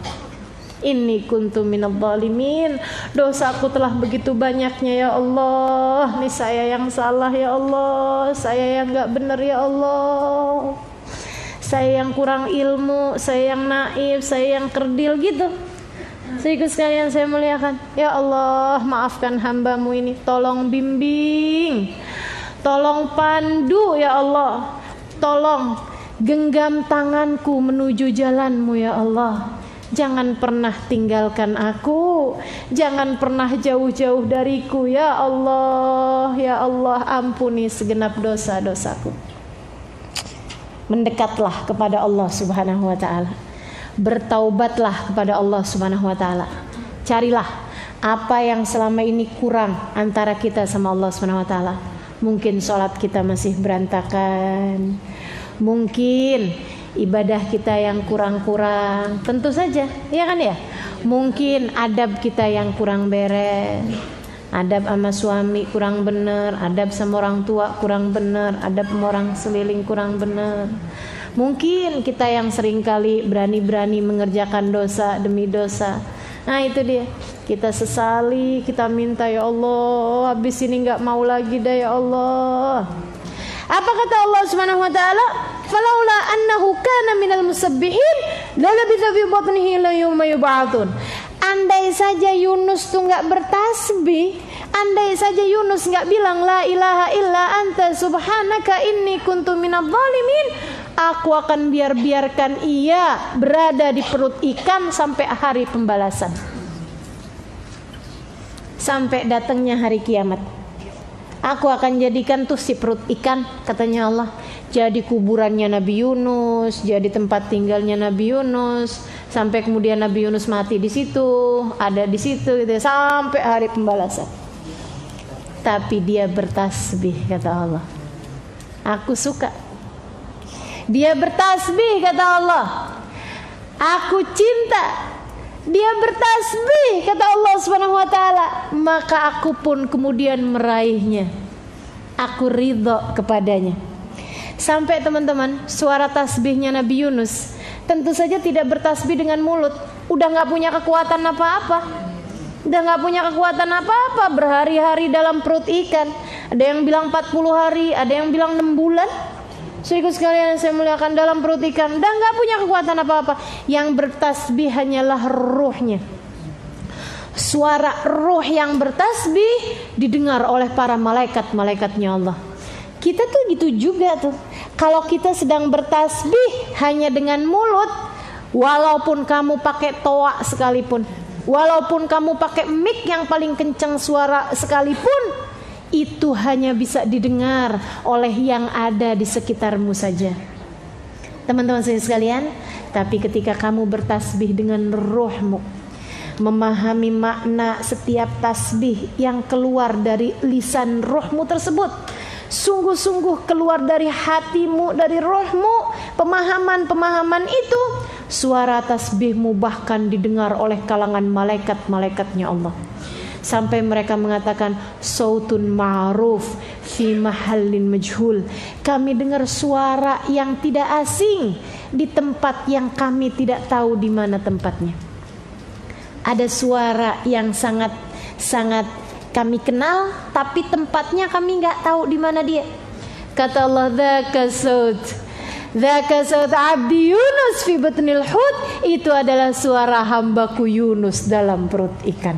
Inni kuntu minadh dhalimin. Dosaku telah begitu banyaknya ya Allah. Ini saya yang salah ya Allah. Saya yang gak benar ya Allah. Saya yang kurang ilmu, saya yang naif, saya yang kerdil gitu. Saudaraku sekalian saya muliakan, ya Allah, maafkan hambamu ini, tolong bimbing, tolong pandu ya Allah, tolong genggam tanganku menuju jalanmu ya Allah. Jangan pernah tinggalkan aku, jangan pernah jauh-jauh dariku ya Allah. Ya Allah, ampuni segenap dosa-dosaku. Mendekatlah kepada Allah Subhanahu wa taala. Bertaubatlah kepada Allah Subhanahu wa taala. Carilah apa yang selama ini kurang antara kita sama Allah Subhanahu wa taala. Mungkin sholat kita masih berantakan, mungkin ibadah kita yang kurang-kurang, tentu saja, ya kan ya. Mungkin adab kita yang kurang beres, Adab sama suami kurang bener, adab sama orang tua kurang bener, adab sama orang seliling kurang bener. Mungkin kita yang seringkali berani-berani mengerjakan dosa demi dosa. Nah itu dia, kita sesali, kita minta, ya Allah, habis ini gak mau lagi dah ya Allah. Apa kata Allah Subhanahu wa taala? Falaula annahu kana minal musabbihin lalabitha fi batnihi ila yauma yub'atsun. Andai saja Yunus tuh enggak bertasbih, andai saja Yunus enggak bilang la ilaha illa anta subhanaka inni kuntu minadh dhalimin, aku akan biarkan ia berada di perut ikan sampai hari pembalasan, sampai datangnya hari kiamat. Aku akan jadikan tuh si perut ikan, katanya Allah, jadi kuburannya Nabi Yunus, jadi tempat tinggalnya Nabi Yunus, sampai kemudian Nabi Yunus mati di situ, ada di situ gitu, sampai hari pembalasan. Tapi dia bertasbih, kata Allah. Aku suka. Dia bertasbih, kata Allah. Aku cinta. Dia bertasbih, kata Allah Subhanahu wa taala, maka aku pun kemudian meraihnya. Aku ridho kepadanya. Sampai teman-teman, suara tasbihnya Nabi Yunus tentu saja tidak bertasbih dengan mulut. Udah gak punya kekuatan apa-apa. Udah gak punya kekuatan apa-apa, berhari-hari dalam perut ikan. Ada yang bilang 40 hari, ada yang bilang 6 bulan. Saudaraku sekalian yang saya muliakan, dalam perut ikan, dan gak punya kekuatan apa-apa. Yang bertasbih hanyalah ruhnya. Suara ruh yang bertasbih didengar oleh para malaikat-malaikatnya Allah. Kita tuh gitu juga tuh. Kalau kita sedang bertasbih hanya dengan mulut, walaupun kamu pakai toa sekalipun, walaupun kamu pakai mic yang paling kencang suara sekalipun, itu hanya bisa didengar oleh yang ada di sekitarmu saja. Teman-teman sekalian, tapi ketika kamu bertasbih dengan ruhmu, memahami makna setiap tasbih yang keluar dari lisan ruhmu tersebut, sungguh-sungguh keluar dari hatimu, dari ruhmu, pemahaman-pemahaman itu, suara tasbihmu bahkan didengar oleh kalangan malaikat-malaikatnya Allah. Sampai mereka mengatakan sautun ma'ruf fi mahallin majhul. Kami dengar suara yang tidak asing di tempat yang kami tidak tahu di mana tempatnya. Ada suara yang sangat kami kenal, tapi tempatnya kami nggak tahu di mana dia. Kata Allah, dzaka saut abdi Yunus fi batnil hut. Itu adalah suara hambaku Yunus dalam perut ikan.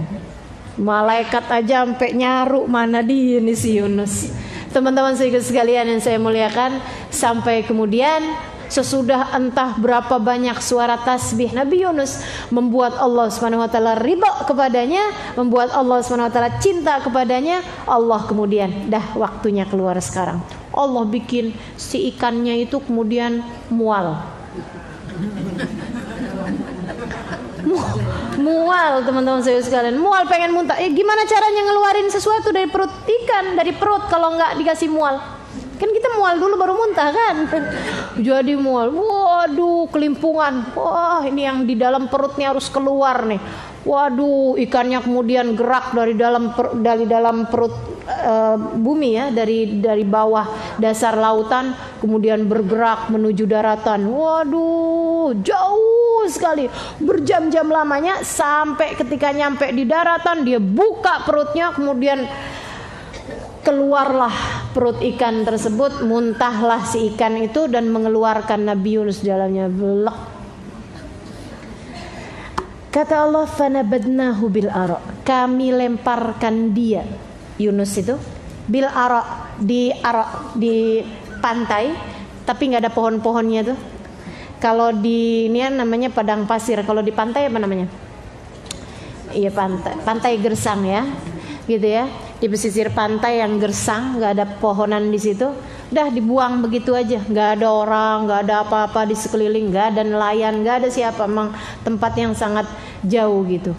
Malaikat aja sampai nyaru mana dia nih si Yunus. Teman-teman sekalian yang saya muliakan, sampai kemudian sesudah entah berapa banyak suara tasbih Nabi Yunus membuat Allah Subhanahu wa taala ridha kepadanya, membuat Allah Subhanahu wa taala cinta kepadanya, Allah kemudian dah waktunya keluar sekarang. Allah bikin si ikannya itu kemudian mual. Mual, teman-teman saya sekalian, mual, pengen muntah. Gimana caranya ngeluarin sesuatu dari perut ikan, dari perut kalau nggak dikasih mual? Kan kita mual dulu baru muntah kan. Jadi mual, waduh, kelimpungan. Wah, ini yang di dalam perutnya harus keluar nih. Waduh, ikannya kemudian gerak dari dalam perut bumi ya, dari bawah dasar lautan, kemudian bergerak menuju daratan. Waduh, jauh sekali, berjam-jam lamanya, sampai ketika nyampe di daratan dia buka perutnya, kemudian keluarlah perut ikan tersebut, muntahlah si ikan itu dan mengeluarkan Nabi Yunus dalamnya. Belak. Kata Allah, fanabadnahu bil ara, kami lemparkan dia Yunus itu bil ara, di pantai, tapi nggak ada pohon-pohonnya tuh. Kalau di ini namanya padang pasir, kalau di pantai apa namanya? Iya, pantai gersang ya, gitu ya. Di pesisir pantai yang gersang, nggak ada pohonan di situ, udah dibuang begitu aja, nggak ada orang, nggak ada apa-apa di sekeliling, nggak ada nelayan, nggak ada siapa, memang tempat yang sangat jauh gitu.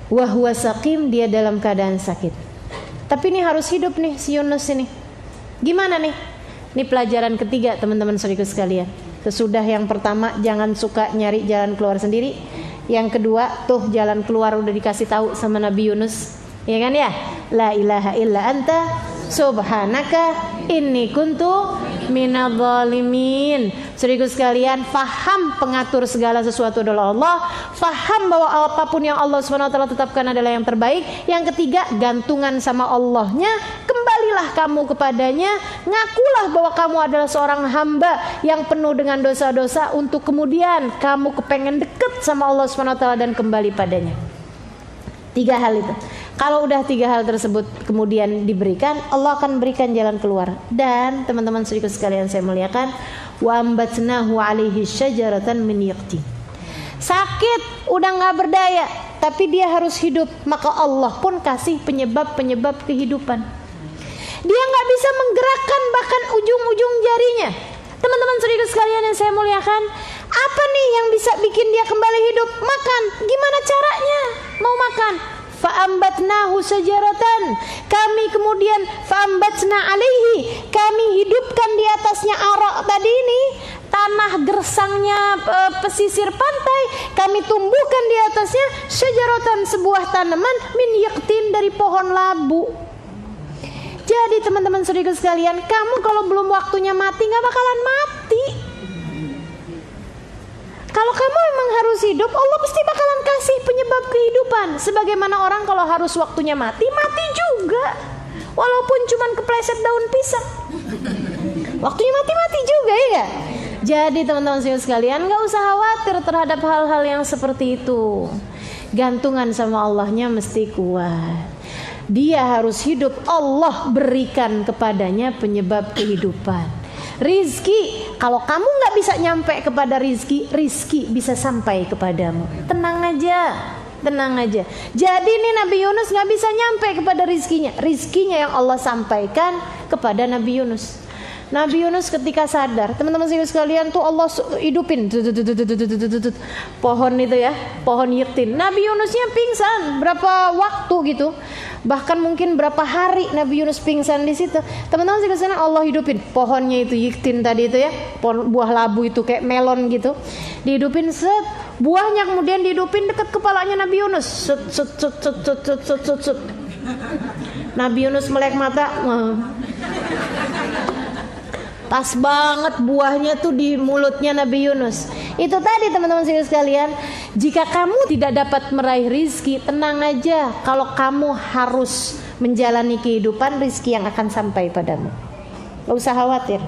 Wahwa saqim, dia dalam keadaan sakit. Tapi ini harus hidup nih si Yunus ini. Gimana nih? Ini pelajaran ketiga teman-teman saudaraku sekalian. Sesudah yang pertama, jangan suka nyari jalan keluar sendiri. Yang kedua, tuh jalan keluar udah dikasih tahu sama Nabi Yunus. Ya kan ya? La ilaha illa anta subhanaka inni kuntu minadz zalimin. Saudaraku sekalian, faham pengatur segala sesuatu adalah Allah, faham bahwa apapun yang Allah SWT tetapkan adalah yang terbaik. Yang ketiga, gantungan sama Allahnya, kembalilah kamu kepadanya, ngakulah bahwa kamu adalah seorang hamba yang penuh dengan dosa-dosa, untuk kemudian kamu kepengen deket sama Allah SWT dan kembali padanya. 3 hal itu. Kalau udah 3 hal tersebut kemudian diberikan, Allah akan berikan jalan keluar. Dan teman-teman saudaraku sekalian saya muliakan, wa ambatnahu alaihi syajaratan min yaqtin. Sakit, udah nggak berdaya, tapi dia harus hidup, maka Allah pun kasih penyebab-penyebab kehidupan. Dia nggak bisa menggerakkan bahkan ujung-ujung jarinya. Teman-teman saudaraku sekalian yang saya muliakan, apa nih yang bisa bikin dia kembali hidup? Makan. Gimana caranya mau makan? Fa'ambatnahu syajaratan, kami kemudian fa'ambatna alaihi, kami hidupkan di atasnya arak tadi ini, tanah gersangnya pesisir pantai, kami tumbuhkan di atasnya syajaratan, sebuah tanaman min yaqtin, dari pohon labu. Jadi teman-teman saudaraku sekalian, kamu kalau belum waktunya mati nggak bakalan mati. Kalau kamu memang harus hidup, Allah pasti bakalan kasih penyebab kehidupan. Sebagaimana orang kalau harus waktunya mati, mati juga. Walaupun cuman kepleset daun pisang, waktunya mati juga, ya gak? Jadi teman-teman sekalian, gak usah khawatir terhadap hal-hal yang seperti itu. Gantungan sama Allahnya mesti kuat. Dia harus hidup, Allah berikan kepadanya penyebab kehidupan. Rizki, kalau kamu nggak bisa nyampe kepada rizki, rizki bisa sampai kepadamu. Tenang aja, tenang aja. Jadi ini Nabi Yunus nggak bisa nyampe kepada rizkinya. Rizkinya yang Allah sampaikan kepada Nabi Yunus. Nabi Yunus ketika sadar, teman-teman sekalian, tuh Allah hidupin pohon itu ya, pohon yaqtin. Nabi Yunusnya pingsan berapa waktu gitu, bahkan mungkin berapa hari Nabi Yunus pingsan di situ. Teman-teman sekalian, Allah hidupin pohonnya itu yaqtin tadi itu ya, pohon buah labu itu kayak melon gitu, dihidupin set, buahnya kemudian dihidupin dekat kepalanya Nabi Yunus. Set. Nabi Yunus melek mata. Pas banget buahnya tuh di mulutnya Nabi Yunus. Itu tadi teman-teman sekalian, jika kamu tidak dapat meraih rizki, tenang aja. Kalau kamu harus menjalani kehidupan, rizki yang akan sampai padamu. Gak usah khawatir,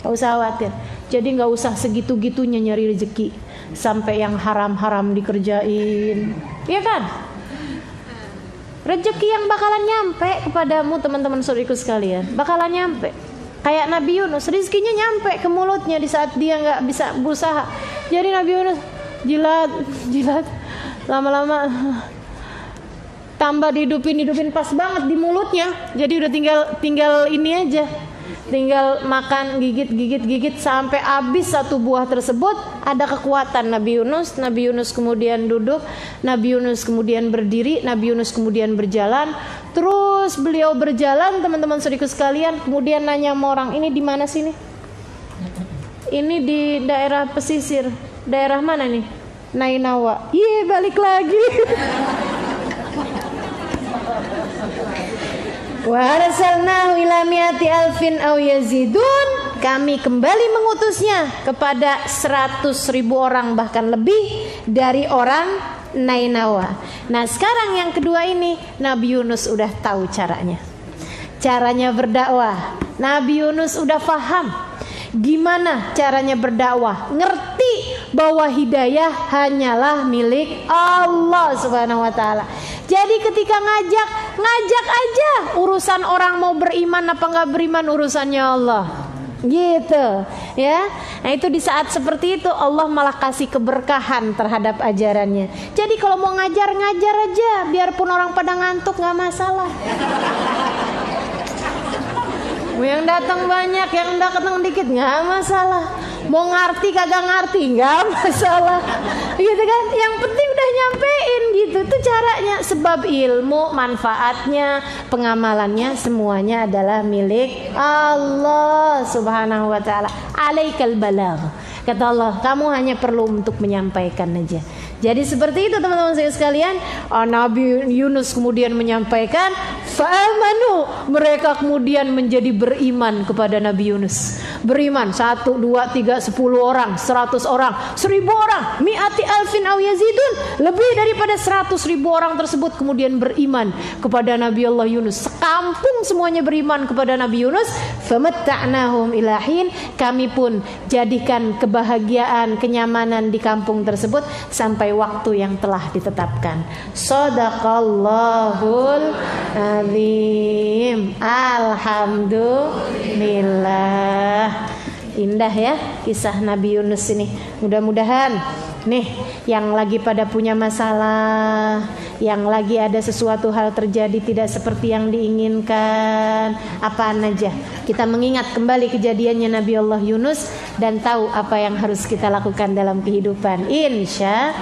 gak usah khawatir. Jadi gak usah segitu-gitunya nyari rezeki, sampai yang haram-haram dikerjain, ya kan? Rezeki yang bakalan nyampe kepadamu teman-teman saudariku sekalian, bakalan nyampe. Kayak Nabi Yunus, rizkinya nyampe ke mulutnya di saat dia nggak bisa berusaha. Jadi Nabi Yunus jilat, lama-lama tambah dihidupin pas banget di mulutnya. Jadi udah tinggal ini aja, tinggal makan, gigit sampai habis satu buah tersebut. Ada kekuatan Nabi Yunus kemudian duduk, Nabi Yunus kemudian berdiri, Nabi Yunus kemudian berjalan. Terus beliau berjalan, teman-teman saudaraku sekalian, kemudian nanya sama orang, ini di mana sini? Ini di daerah pesisir. Daerah mana nih? Nainawa. Iya, balik lagi. Wa arsalnahu ila mi'ati alfin aw yazidun. Kami kembali mengutusnya kepada 100.000 orang, bahkan lebih dari orang Nainawa. Nah sekarang yang kedua ini, Nabi Yunus udah tahu caranya berdakwah. Nabi Yunus udah paham gimana caranya berdakwah, ngerti bahwa hidayah hanyalah milik Allah Subhanahu wa taala. Jadi ketika ngajak aja, urusan orang mau beriman apa nggak beriman urusannya Allah. Gitu ya. Nah itu di saat seperti itu Allah malah kasih keberkahan terhadap ajarannya. Jadi kalau mau ngajar aja, biarpun orang pada ngantuk nggak masalah. Yang datang banyak, yang datang dikit nggak masalah. Mau ngerti kagak ngerti nggak masalah, gitu kan? Yang penting udah nyampein gitu. Itu caranya. Sebab ilmu, manfaatnya, pengamalannya semuanya adalah milik Allah Subhanahu wa taala. Alaikal balagh. Kata Allah, kamu hanya perlu untuk menyampaikan aja. Jadi seperti itu teman-teman saya sekalian. Nabi Yunus kemudian menyampaikan, fa'amanu, mereka kemudian menjadi beriman kepada Nabi Yunus. Beriman 1, 2, 3, 10 orang, 100 orang, 1000 orang, mi'ati alfin aw yazidun, lebih daripada 100.000 orang tersebut kemudian beriman kepada Nabi Allah Yunus. Sekampung semuanya beriman kepada Nabi Yunus. Famatta'nahum ilahin, kami pun jadikan kebahagiaan, kenyamanan di kampung tersebut sampai waktu yang telah ditetapkan. Shadaqallahul azim. Alhamdulillah. Indah ya kisah Nabi Yunus ini. Mudah-mudahan nih yang lagi pada punya masalah, yang lagi ada sesuatu hal terjadi tidak seperti yang diinginkan, apaan aja, kita mengingat kembali kejadiannya Nabi Allah Yunus dan tahu apa yang harus kita lakukan dalam kehidupan. Insya